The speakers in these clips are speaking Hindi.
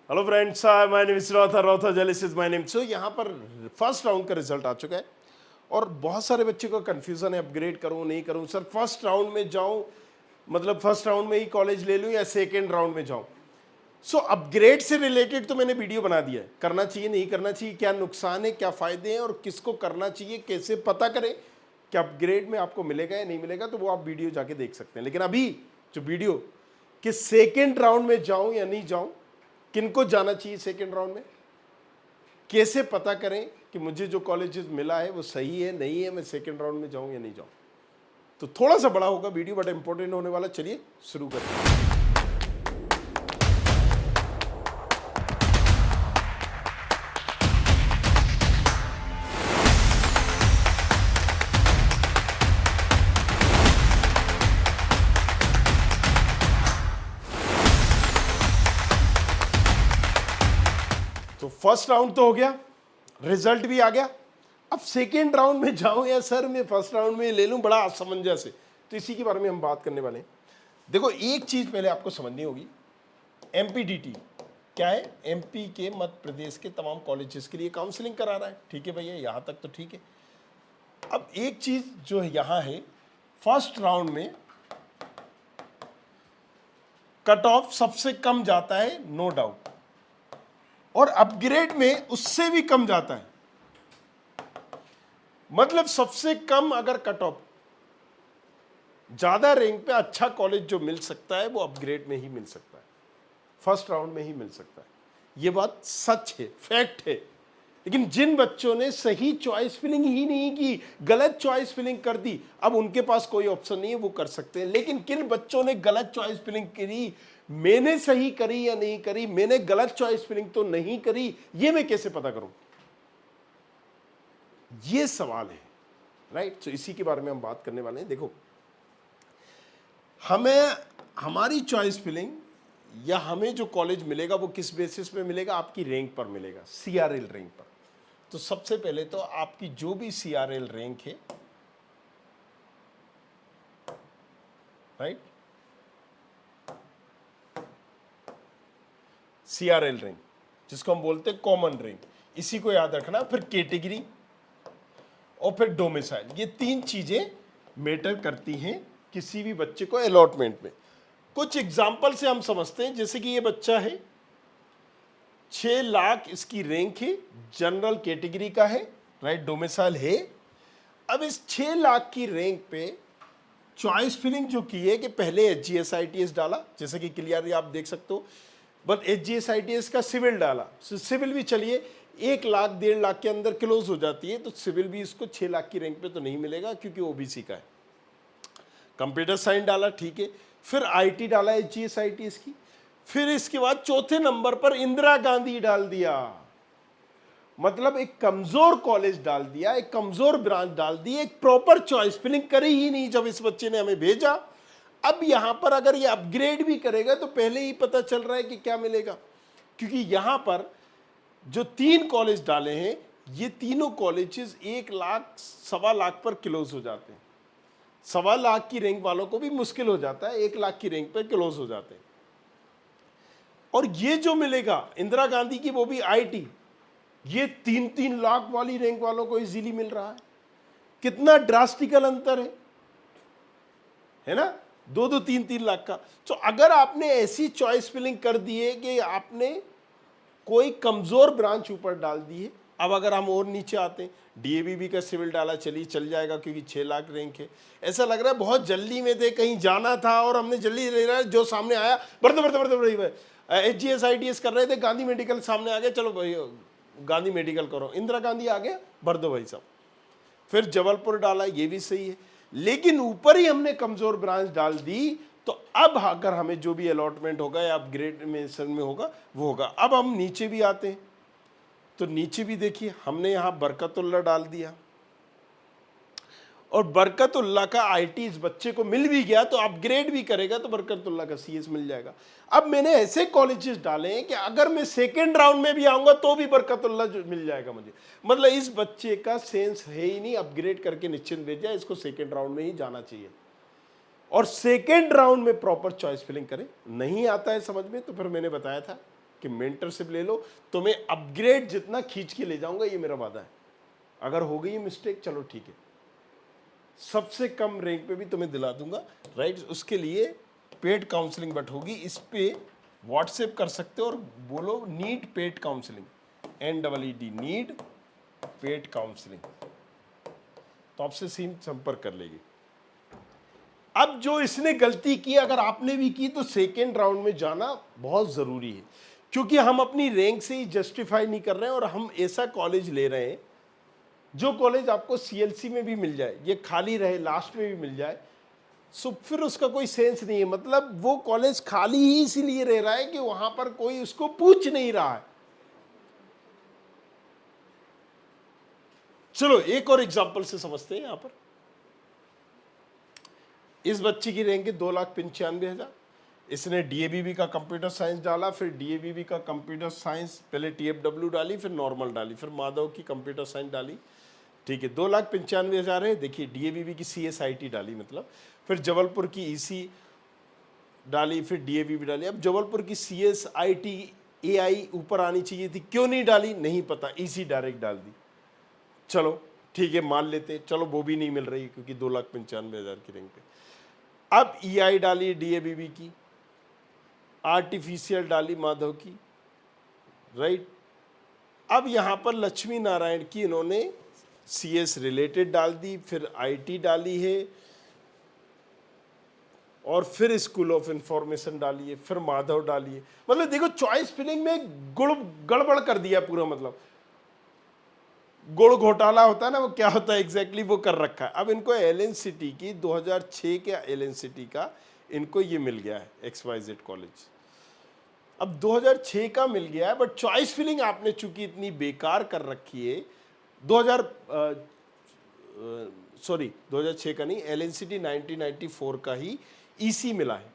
Hello friends, my name is रॉथा जलिस इज माय नेम। सो यहाँ पर फर्स्ट राउंड का रिजल्ट आ चुका है और बहुत सारे बच्चों को कंफ्यूजन है, अपग्रेड करूँ नहीं करूँ सर, फर्स्ट राउंड में जाऊँ, मतलब फर्स्ट राउंड में ही कॉलेज ले लूँ या सेकेंड राउंड में जाऊँ। सो अपग्रेड से रिलेटेड तो मैंने वीडियो बना दिया है, करना चाहिए नहीं करना चाहिए, क्या नुकसान है क्या फ़ायदे हैं और किसको करना चाहिए, कैसे पता करें कि अपग्रेड में आपको मिलेगा या नहीं मिलेगा, तो वो आप वीडियो जाके देख सकते हैं। लेकिन अभी जो वीडियो कि सेकेंड राउंड में जाऊं या नहीं जाऊं, किनको जाना चाहिए सेकेंड राउंड में, कैसे पता करें कि मुझे जो कॉलेजेस मिला है वो सही है नहीं है, मैं सेकेंड राउंड में जाऊं या नहीं जाऊं। तो थोड़ा सा बड़ा होगा वीडियो बट इंपॉर्टेंट होने वाला। चलिए शुरू करते हैं। तो फर्स्ट राउंड तो हो गया, रिजल्ट भी आ गया। अब सेकेंड राउंड में जाऊं या सर मैं फर्स्ट राउंड में ले लूं, बड़ा असमंजस है। तो इसी के बारे में हम बात करने वाले हैं। देखो, एक चीज पहले आपको समझनी होगी, एमपीडीटी क्या है। एमपी के मध्य प्रदेश के तमाम कॉलेजेस के लिए काउंसलिंग करा रहा है। ठीक है भैया, यहां तक तो ठीक है। अब एक चीज जो यहां है, फर्स्ट राउंड में कट ऑफ सबसे कम जाता है, नो डाउट, और अपग्रेड में उससे भी कम जाता है। मतलब सबसे कम अगर कट ऑफ, ज्यादा रैंक पे अच्छा कॉलेज जो मिल सकता है वो अपग्रेड में ही मिल सकता है, फर्स्ट राउंड में ही मिल सकता है। ये बात सच है, फैक्ट है। लेकिन जिन बच्चों ने सही चॉइस फिलिंग ही नहीं की, गलत चॉइस फिलिंग कर दी, अब उनके पास कोई ऑप्शन नहीं है, वो कर सकते हैं। लेकिन किन बच्चों ने गलत चॉइस फिलिंग करी, मैंने सही करी या नहीं करी, मैंने गलत चॉइस फिलिंग तो नहीं करी, ये मैं कैसे पता करूं, ये सवाल है, राइट। तो इसी के बारे में हम बात करने वाले हैं। देखो, हमें हमारी चॉइस फिलिंग या हमें जो कॉलेज मिलेगा वो किस बेसिस पे मिलेगा, आपकी रैंक पर मिलेगा, सीआरएल रैंक पर। तो सबसे पहले तो आपकी जो भी सीआरएल रैंक है, राइट, सीआरएल रैंक जिसको हम बोलते हैं कॉमन रैंक, इसी को याद रखना। फिर कैटेगरी और फिर डोमिसाइल, ये तीन चीजें मैटर करती हैं किसी भी बच्चे को अलॉटमेंट में। कुछ एग्जाम्पल से हम समझते हैं, जैसे कि ये बच्चा है, 6 लाख इसकी रैंक है, जनरल कैटेगरी का है, राइट, डोमिसाइल है। अब इस 6 लाख की रैंक पे चॉइस फिलिंग जो की है कि पहले HGSITS डाला, जैसे कि क्लियरली आप देख सकते हो, बट HGSITS का सिविल डाला। सिविल भी चलिए 1 लाख 1.5 लाख के अंदर क्लोज हो जाती है, तो सिविल भी इसको 6 लाख की रैंक पे तो नहीं मिलेगा क्योंकि ओबीसी का है। कंप्यूटर साइंस डाला, ठीक है। फिर IT डाला HGSITS की। फिर इसके बाद चौथे नंबर पर इंदिरा गांधी डाल दिया, मतलब एक कमजोर कॉलेज डाल दिया, एक कमजोर ब्रांच डाल दी, एक प्रॉपर चॉइस फिलिंग करी ही नहीं जब इस बच्चे ने हमें भेजा। अब यहां पर अगर ये अपग्रेड भी करेगा तो पहले ही पता चल रहा है कि क्या मिलेगा, क्योंकि यहां पर जो 3 कॉलेज डाले हैं, ये तीनों कॉलेजेस 1 लाख 1.25 लाख पर क्लोज हो जाते हैं। 1.25 लाख की रैंक वालों को भी मुश्किल हो जाता है, 1 लाख की रैंक पर क्लोज हो जाते हैं। और ये जो मिलेगा इंदिरा गांधी की, वो भी IT, ये 3-3 लाख वाली रैंक वालों को इजीली मिल रहा है। कितना ड्रास्टिकल अंतर है ना, 2-2 3-3 लाख का। तो अगर आपने ऐसी चॉइस फिलिंग कर दी है कि आपने कोई कमजोर ब्रांच ऊपर डाल दी है, अब अगर हम और नीचे आते हैं, DAVB का सिविल डाला, चलिए चल जाएगा क्योंकि 6 लाख रैंक है। ऐसा लग रहा है बहुत जल्दी में थे, कहीं जाना था और हमने जल्दी ले रहा है, जो सामने आया बढ़ते HGSITS कर रहे थे, गांधी मेडिकल सामने आ गया, चलो भाई गांधी मेडिकल करो, इंदिरा गांधी आ गया, भर दो भाई साहब। फिर जबलपुर डाला, ये भी सही है, लेकिन ऊपर ही हमने कमजोर ब्रांच डाल दी। तो अब अगर हमें जो भी अलॉटमेंट होगा या अपग्रेडेशन में होगा वो होगा। अब हम नीचे भी आते हैं, तो नीचे भी देखिए हमने यहां बरकतुल्लाह डाल दिया, और बरकतुल्लाह का IT इस बच्चे को मिल भी गया, तो अपग्रेड भी करेगा तो बरकतुल्लाह का CS मिल जाएगा। अब मैंने ऐसे कॉलेजेस डाले हैं कि अगर मैं सेकेंड राउंड में भी आऊंगा तो भी बरकतुल्लाह मिल जाएगा मुझे। मतलब इस बच्चे का सेंस है ही नहीं, अपग्रेड करके निश्चिंत भेजा, इसको सेकेंड राउंड में ही जाना चाहिए और सेकेंड राउंड में प्रॉपर चॉइस फिलिंग करें। नहीं आता है समझ में, तो फिर मैंने बताया था कि मेंटरशिप ले लो, तुम्हें अपग्रेड जितना खींच के ले जाऊंगा, ये मेरा वादा है। अगर हो गई मिस्टेक चलो ठीक है, सबसे कम रैंक पे भी तुम्हें दिला दूंगा, राइट। उसके लिए पेड काउंसलिंग बट होगी, इस पे व्हाट्सएप कर सकते हो और बोलो need paid counselling, NEED need paid counselling, तो आपसे सीम संपर्क कर लेगी। अब जो इसने गलती की, अगर आपने भी की, तो सेकेंड राउंड में जाना बहुत जरूरी है, क्योंकि हम अपनी रैंक से ही जस्टिफाई नहीं कर रहे हैं और हम ऐसा कॉलेज ले रहे हैं जो कॉलेज आपको CLC में भी मिल जाए, ये खाली रहे लास्ट में भी मिल जाए, सो फिर उसका कोई सेंस नहीं है। मतलब वो कॉलेज खाली ही इसीलिए रह रहा है कि वहां पर कोई उसको पूछ नहीं रहा है। चलो एक और एग्जांपल से समझते हैं। यहां पर इस बच्चे की रैंक है 2,95,000। इसने DABB का कंप्यूटर साइंस डाला, फिर DABB का कंप्यूटर साइंस, पहले TFW डाली, फिर नॉर्मल डाली, फिर माधव की कंप्यूटर साइंस डाली, ठीक है। 2,95,000 है। देखिए DABB की CSIT डाली, मतलब फिर जबलपुर की EC डाली, फिर DABB डाली। अब जबलपुर की CSIT AI ऊपर आनी चाहिए थी, क्यों नहीं डाली नहीं पता, EC डायरेक्ट डाल दी। चलो ठीक है, मान लेते, चलो वो भी नहीं मिल रही क्योंकि 2,95,000 की रैंक पे। अब EI डाली DABB की, आर्टिफिशियल डाली माधव की, राइट। अब यहां पर लक्ष्मी नारायण की इन्होंने CS रिलेटेड डाल दी, फिर IT डाली है, और फिर स्कूल ऑफ इंफॉर्मेशन डालिए, फिर माधव डालिए। मतलब देखो चॉइस फिलिंग में गड़बड़ कर दिया पूरा, मतलब गुड़ घोटाला होता है ना, वो क्या होता है एग्जैक्टली वो कर रखा है। अब इनको LNCT की 2006 के LNCT का इनको ये मिल गया है, XYZ कॉलेज। अब 2006 का मिल गया है, बट चॉइस फिलिंग आपने चूंकि इतनी बेकार कर रखी है, 2006 का नहीं, LNCT 1994 का ही EC मिला है।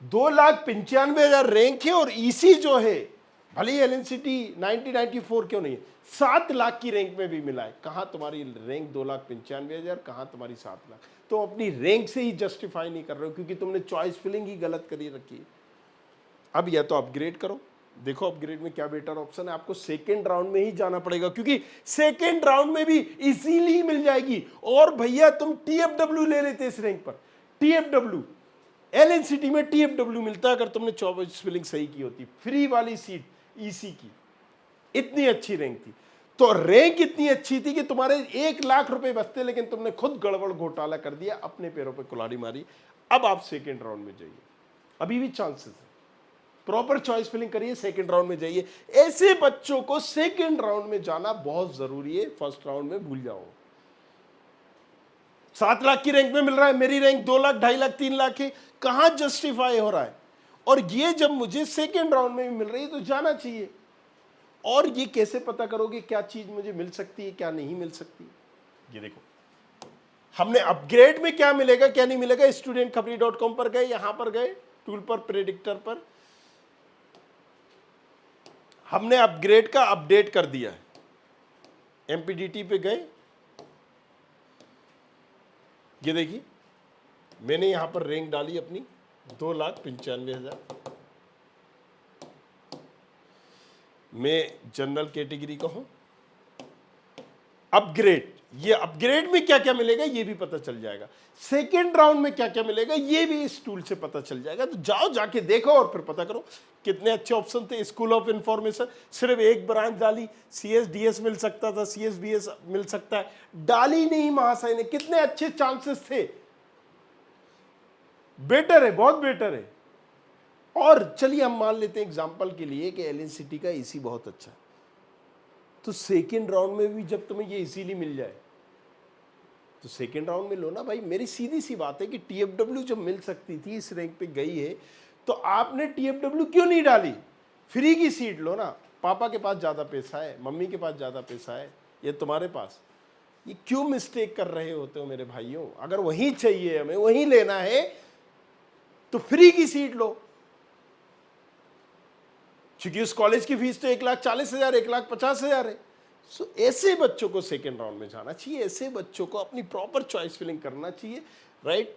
2,95,000 रैंक है और EC जो है, भले ही LNCT 1994 क्यों नहीं है, 7 लाख की रैंक में भी मिला है। कहां तुम्हारी रैंक 2,95,000, कहां तुम्हारी 7 लाख। तो अपनी रैंक से ही जस्टिफाई नहीं कर रहे हो, क्योंकि तुमने चॉइस फिलिंग ही गलत करी रखी है। अब या तो अपग्रेड करो, देखो अपग्रेड में क्या बेटर ऑप्शन है। आपको सेकेंड राउंड में ही जाना पड़ेगा, क्योंकि सेकेंड राउंड में भी इजीली मिल जाएगी। और भैया तुम TFW ले लेते इस रैंक पर, TFW LNCT में TFW मिलता अगर तुमने चॉइस फिलिंग सही की होती। फ्री वाली सीट EC की, इतनी अच्छी रैंक थी। तो रैंक इतनी अच्छी थी कि तुम्हारे 1 लाख रुपए बचते, लेकिन तुमने खुद गड़बड़ घोटाला कर दिया, अपने पैरों पे कुल्हाड़ी मारी। अब आप सेकेंड राउंड में जाइए, अभी भी चांसेस है। प्रॉपर चॉइस फिलिंग करिए, सेकंड राउंड में जाइए। ऐसे बच्चों को सेकंड राउंड में जाना बहुत जरूरी है, फर्स्ट राउंड में भूल जाओ। 7 लाख की रैंक में मिल रहा है, मेरी रैंक 2 लाख, 2.5 लाख, 3 लाख है, कहां जस्टिफाई हो रहा है। और ये जब मुझे सेकंड राउंड में भी मिल रही है तो जाना चाहिए। और ये कैसे पता करोगे क्या चीज मुझे मिल सकती है, क्या नहीं मिल सकती। ये देखो, हमने अपग्रेड में क्या मिलेगा क्या नहीं मिलेगा, studentkhapri.com पर गए, यहां पर गए टूल पर, प्रेडिक्टर पर, हमने अपग्रेड का अपडेट कर दिया है। MPDT पे गए, ये देखिए मैंने यहां पर रैंक डाली अपनी 2,95,000। मैं जनरल कैटेगरी का हूं। अपग्रेड, ये अपग्रेड में क्या क्या मिलेगा ये भी पता चल जाएगा। सेकेंड राउंड में क्या क्या मिलेगा ये भी इस टूल से पता चल जाएगा। तो जाओ, जाके देखो और फिर पता करो। कितने अच्छे ऑप्शन थे। स्कूल ऑफ इंफॉर्मेशन, सिर्फ एक ब्रांच डाली, CSDS मिल सकता था, CSBS मिल सकता है, डाली नहीं महाशय ने। कितने अच्छे चांसेस थे। बेटर है, बहुत बेटर है। और चलिए हम मान लेते हैं एग्जांपल के लिए कि LNCT का EC बहुत अच्छा है, तो सेकेंड राउंड में भी जब तुम्हें ये इजीली मिल जाए तो सेकेंड राउंड में लो ना भाई। मेरी सीधी सी बात है कि TFW जब मिल सकती थी, इस रैंक पे गई है, तो आपने TFW क्यों नहीं डाली। फ्री की सीट लो ना। पापा के पास ज्यादा पैसा है, मम्मी के पास ज्यादा पैसा है, ये तुम्हारे पास, ये क्यों मिस्टेक कर रहे होते हो मेरे भाइयों। अगर वहीं चाहिए, हमें वहीं लेना है, तो फ्री की सीट लो। क्योंकि उस कॉलेज की फीस तो 1,40,000, 1,50,000 है। सो ऐसे बच्चों को सेकेंड राउंड में जाना चाहिए, ऐसे बच्चों को अपनी प्रॉपर चॉइस फिलिंग करना चाहिए, राइट।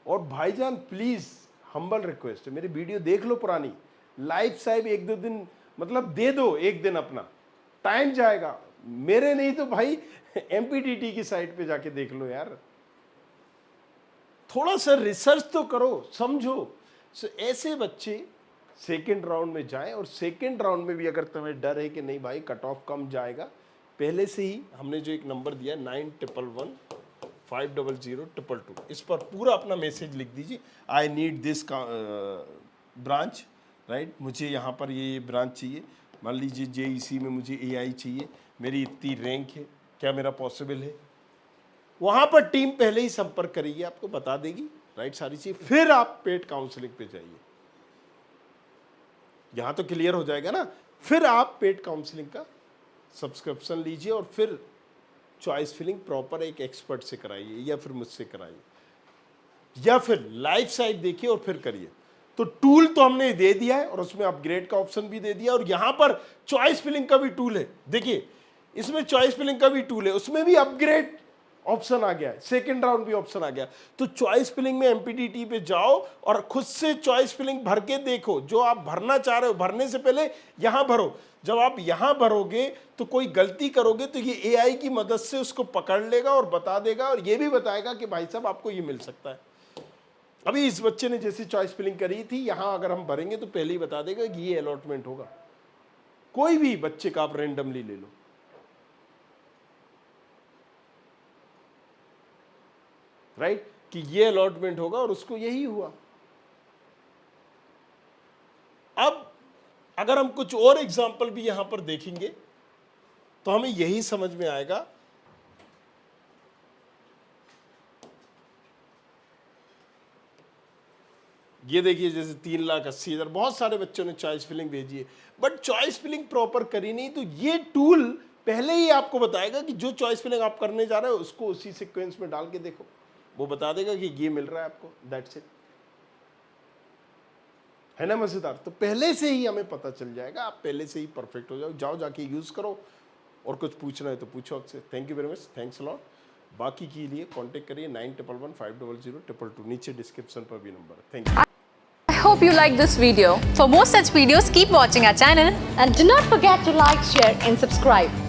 और भाईजान प्लीज हम्बल रिक्वेस्ट है, मेरी वीडियो देख लो पुरानी, लाइफ साइब 1-2 दिन मतलब दे दो, एक दिन अपना टाइम जाएगा। मेरे नहीं तो भाई एमपीटीटी की साइट पे जाके देख लो यार, थोड़ा सा रिसर्च तो करो, समझो। ऐसे बच्चे सेकेंड राउंड में जाएं, और सेकेंड राउंड में भी अगर तुम्हें डर है कि नहीं भाई कट ऑफ कम जाएगा, पहले से ही हमने जो एक नंबर दिया 9111500222, इस पर पूरा अपना मैसेज लिख दीजिए, I need this branch, right, मुझे यहाँ पर ये ब्रांच चाहिए। मान लीजिए जेईसी में मुझे एआई चाहिए, मेरी इतनी रैंक है, क्या मेरा पॉसिबल है? वहाँ पर टीम पहले ही संपर्क करेगी, आपको बता देगी, राइट, सारी चीज़। फिर आप पेड काउंसलिंग पे जाइए, यहाँ तो क्लियर हो जाएगा ना। फिर आप पेड काउंसलिंग का सब्सक्रिप्शन लीजिए और फिर चॉइस फिलिंग प्रॉपर एक एक्सपर्ट से कराइए, या फिर मुझसे कराइए, या फिर लाइफ साइट देखिए और फिर करिए। तो टूल तो हमने दे दिया है, और उसमें अपग्रेड का ऑप्शन भी दे दिया, और यहां पर चॉइस फिलिंग का भी टूल है। देखिए इसमें चॉइस फिलिंग का भी टूल है, उसमें भी अपग्रेड ऑप्शन आ गया है, सेकंड राउंड भी ऑप्शन आ गया। तो चॉइस फिलिंग में एमपीटीटी पे जाओ और खुद से चॉइस फिलिंग भर के देखो, जो आप भरना चाह रहे हो। भरने से पहले यहां भरो, जब आप यहां भरोगे तो कोई गलती करोगे तो ये एआई की मदद से उसको पकड़ लेगा और बता देगा, और ये भी बताएगा कि भाई साहब आपको ये मिल सकता है। अभी इस बच्चे ने जैसी चॉइस फिलिंग करी थी, यहां अगर हम भरेंगे तो पहले ही बता देगा कि ये अलॉटमेंट होगा। कोई भी बच्चे का आप रेंडमली ले लो, राइट, कि ये अलॉटमेंट होगा, और उसको यही हुआ। अब अगर हम कुछ और एग्जाम्पल भी यहां पर देखेंगे तो हमें यही समझ में आएगा। ये देखिए जैसे 3,80,000, बहुत सारे बच्चों ने चॉइस फिलिंग भेजी है, बट चॉइस फिलिंग प्रॉपर करी नहीं। तो ये टूल पहले ही आपको बताएगा कि जो चॉइस फिलिंग आप करने जा रहे हो उसको उसी सीक्वेंस में डाल के देखो, वो बता देगा कि ये मिल रहा है आपको, दैट्स इट। है ना मजेदार? तो पहले से ही हमें पता चल जाएगा, आप पहले से ही परफेक्ट हो जाओ, जाके यूज करो, और कुछ पूछना है तो पूछो आपसे। Thank you very much, thanks a lot. बाकी के लिए कांटेक्ट करिए 9111500222, नीचे डिस्क्रिप्शन पर भी नंबर है। Thank you. I hope you like this video. For more such videos, keep watching our channel. And do not forget to like, share and subscribe.